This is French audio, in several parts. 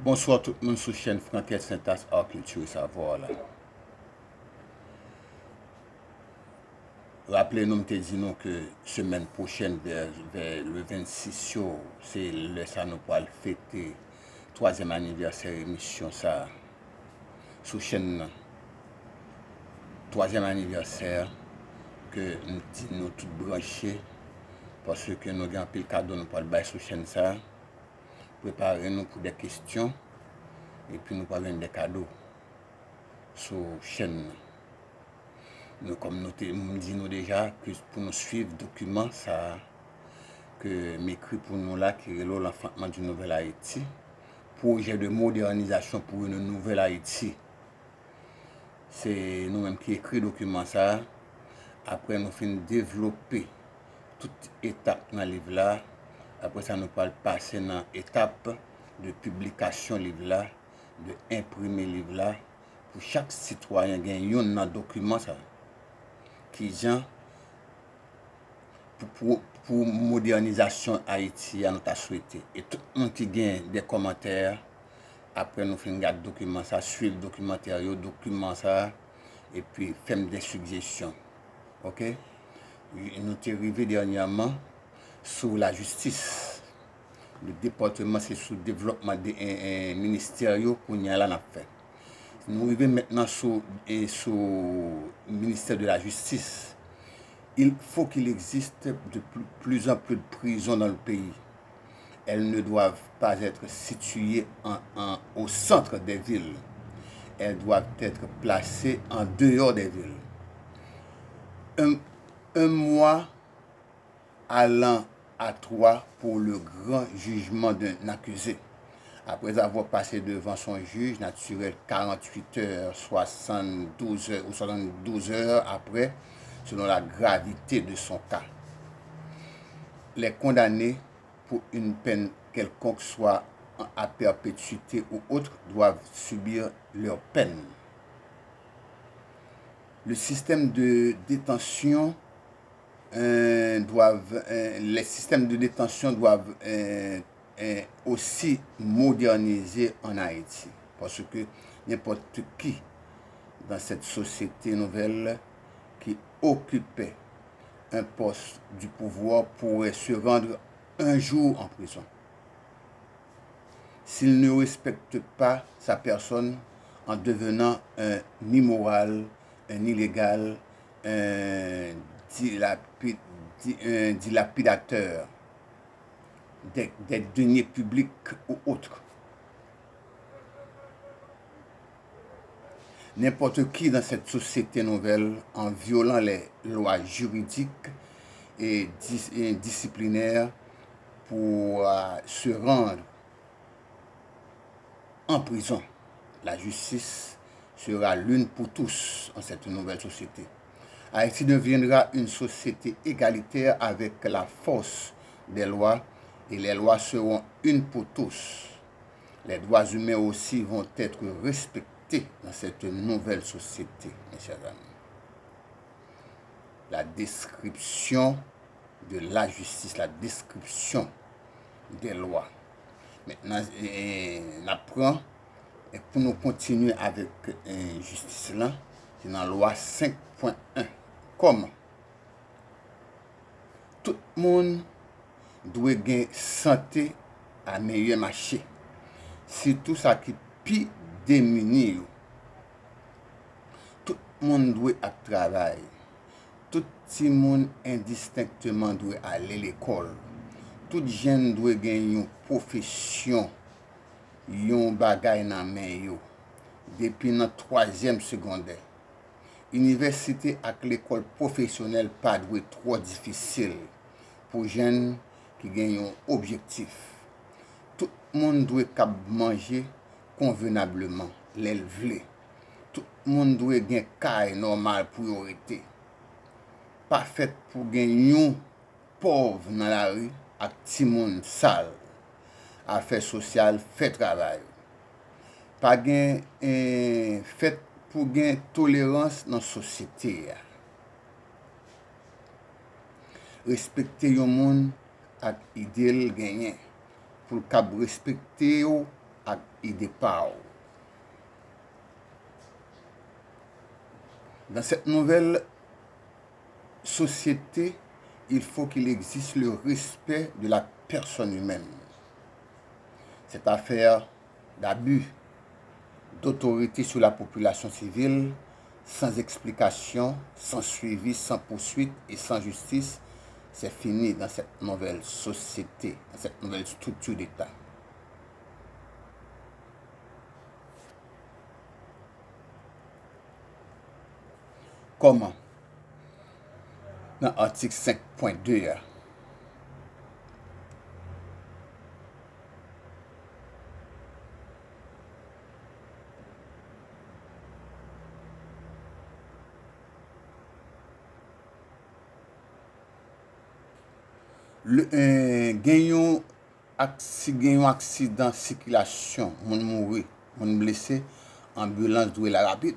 Bonsoir tout le monde sur la chaîne Franquette Saint-As Art Culture et Savoir là. Rappelez-nous, me dit nous que semaine prochaine, vers le 26, c'est le ça nous va fêter 3e anniversaire émission ça sur chaîne 3e anniversaire que nous tous branchés parce que nous avons pile cadeau nous pour le bail sur chaîne ça. Préparez-nous pour des questions et puis nous parlons des cadeaux sur chaîne. Nous, comme nous disons déjà que pour nous suivre document ça que m'écrit pour nous là qui est l'enfantement du Nouvel Haïti, projet de modernisation pour une nouvelle Haïti. C'est nous-mêmes qui écrit document ça. Après nous finissons développer toute étape dans le livre là. Après ça nous parle passer dans étape de publication livre là, de imprimer livre là. Pour chaque citoyen gagne un document ça qui vient pour modernisation Haïti à notre souhaité. Et tout le monde qui gagne des commentaires, après nous finissons regarder document ça, suivre le documentaire, document ça, et puis faire des suggestions. Ok? Nous sommes arrivés dernièrement sur la justice. Le département, c'est sur le développement des ministériels qu'on y a là fait. Nous arrivons maintenant sur le ministère de la Justice. Il faut qu'il existe de plus en plus de prisons dans le pays. Elles ne doivent pas être situées au centre des villes. Elles doivent être placées en dehors des villes. Un mois allant à 3 pour le grand jugement d'un accusé. Après avoir passé devant son juge naturel 48 heures, 72 heures ou 72 heures après, selon la gravité de son cas. Les condamnés pour une peine quelconque, soit à perpétuité ou autre, doivent subir leur peine. Le système de détention les systèmes de détention doivent aussi modernisé en Haïti. Parce que n'importe qui dans cette société nouvelle qui occupait un poste du pouvoir pourrait se rendre un jour en prison. S'il ne respecte pas sa personne en devenant un immoral, un illégal, un dilapidateur des deniers publics ou autres. N'importe qui dans cette société nouvelle, en violant les lois juridiques et disciplinaires pour se rendre en prison. La justice sera l'une pour tous en cette nouvelle société. Haïti deviendra une société égalitaire avec la force des lois et les lois seront une pour tous. Les droits humains aussi vont être respectés dans cette nouvelle société, mes chers amis. La description de la justice, la description des lois. Maintenant, on apprend, et pour nous continuer avec justice là, c'est dans la loi 5.1. Comment? Tout le monde doit gagner santé à meilleur marché. Surtout ça qui plus démuni. Tout le monde doit travailler. Tout le monde indistinctement doit aller à l'école. Tout jeune doit gagner une profession, yon bagay nan men yo. Depuis notre 3e secondaire. Université avec l'école professionnelle pas doit être trop difficile pour jeunes qui gagnent un objectif. Tout le monde doit manger convenablement, l'élever. Tout le monde doit gagner caille normal priorité. Pas fait pour gagner pauvre dans la rue avec ti monde sale. Affaires sociales, fait travail. Pas gain fait pour gagner tolérance dans la société. Respecter le monde avec idéal gagné. Pour respecter ak ide pa ou. Dans cette nouvelle société, il faut qu'il existe le respect de la personne humaine. Cette affaire d'abus d'autorité sur la population civile, sans explication, sans suivi, sans poursuite et sans justice, c'est fini dans cette nouvelle société, dans cette nouvelle structure d'État. Comment? Dans l'article 5.2, genyon accident circulation, moun mouri, moun blessé, ambulance doit la rapide.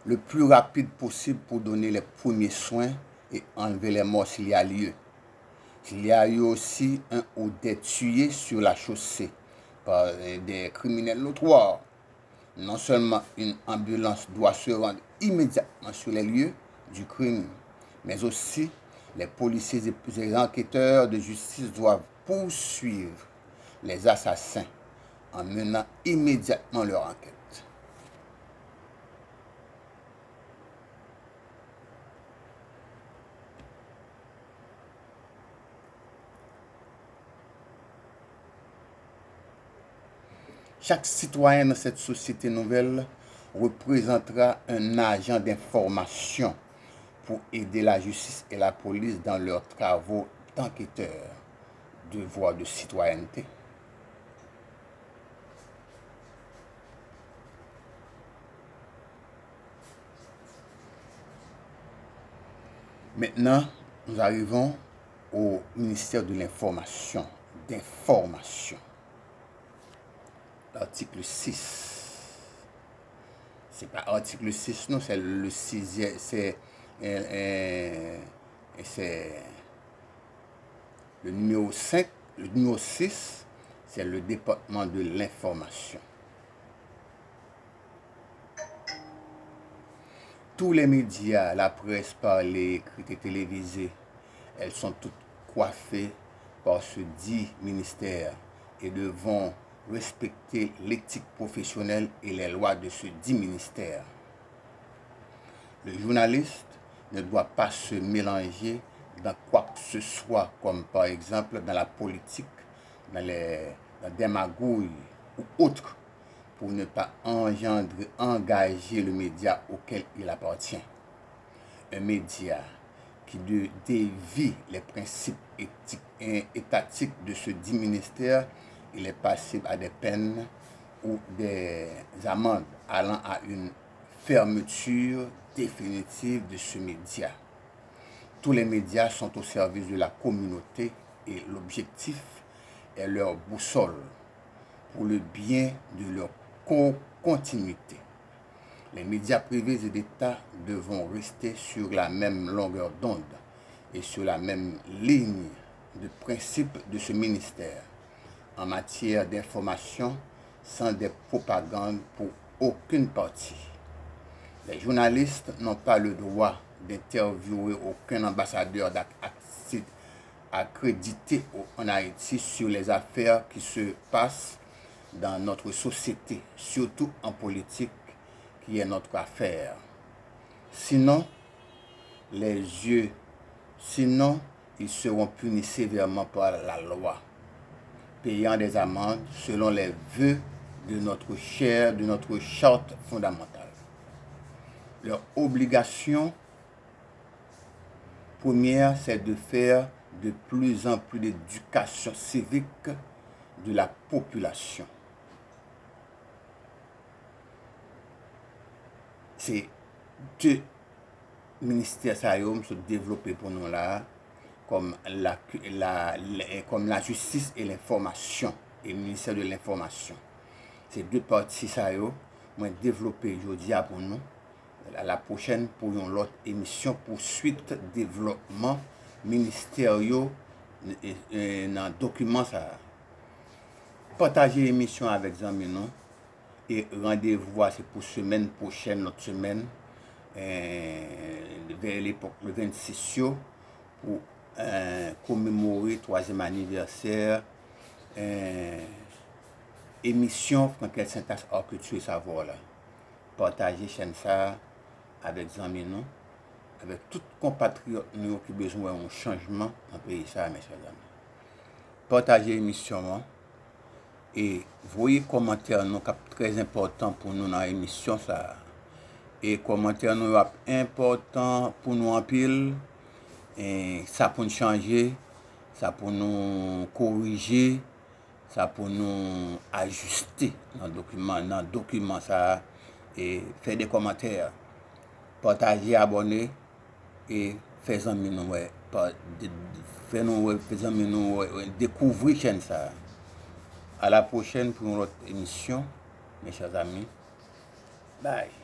Le plus rapide possible pour donner les premiers soins et enlever les morts s'il y a lieu. S'il y a eu aussi un ou des tués sur la chaussée par des criminels notoires, non seulement une ambulance doit se rendre immédiatement sur les lieux du crime, mais aussi les policiers et les enquêteurs de justice doivent poursuivre les assassins en menant immédiatement leur enquête. Chaque citoyen dans cette société nouvelle représentera un agent d'information pour aider la justice et la police dans leurs travaux d'enquêteurs, devoir de citoyenneté. Maintenant, nous arrivons au ministère de l'information, d'information. L'article 6. C'est pas article 6, non, c'est le 6e, c'est le numéro 5, le numéro 6, c'est le département de l'information. Tous les médias, la presse parlée, écrite et télévisée, elles sont toutes coiffées par ce dit ministère et devront respecter l'éthique professionnelle et les lois de ce dit ministère. Le journaliste ne doit pas se mélanger dans quoi que ce soit, comme par exemple dans la politique, dans des magouilles ou autres, pour ne pas engager le média auquel il appartient. Un média qui dévie les principes étatiques de ce dit ministère, il est passible à des peines ou des amendes allant à une fermeture définitive de ce média. Tous les médias sont au service de la communauté et l'objectif est leur boussole pour le bien de leur continuité. Les médias privés et d'État devront rester sur la même longueur d'onde et sur la même ligne de principe de ce ministère en matière d'information sans des propagandes pour aucune partie. Les journalistes n'ont pas le droit d'interviewer aucun ambassadeur accrédité en Haïti sur les affaires qui se passent dans notre société, surtout en politique, qui est notre affaire. Sinon, ils seront punis sévèrement par la loi, payant des amendes selon les vœux de notre charte fondamentale. Leur obligation première, c'est de faire de plus en plus d'éducation civique de la population. C'est deux ministères qui se développent pour nous là, comme la justice et l'information, et le ministère de l'information. Ces deux parties ça ont développé aujourd'hui pour nous. La prochaine pour une autre émission pour suite développement ministériel dans document ça. Partagez l'émission avec amis nous. Et rendez-vous, c'est pour semaine prochaine, notre semaine, vers l'époque, le 26 pour commémorer le 3e anniversaire. Émission Frankel Syntaxe Art Culture et Savoir là. Partagez chaîne ça avec amis nous, avec tous les compatriotes nous qui ont besoin d'un changement dans le pays ça, mes chers amis. Partagez l'émission et voyez commentaires nous très important pour nous dans l'émission ça. Et commentaires nous important pour nous en pile. Et ça pour nous changer, ça pour nous corriger, ça pour nous ajuster dans le document ça et faire des commentaires, partager, abonner et faire nous découvrir chaîne ça. À la prochaine pour une autre émission, mes chers amis. Bye.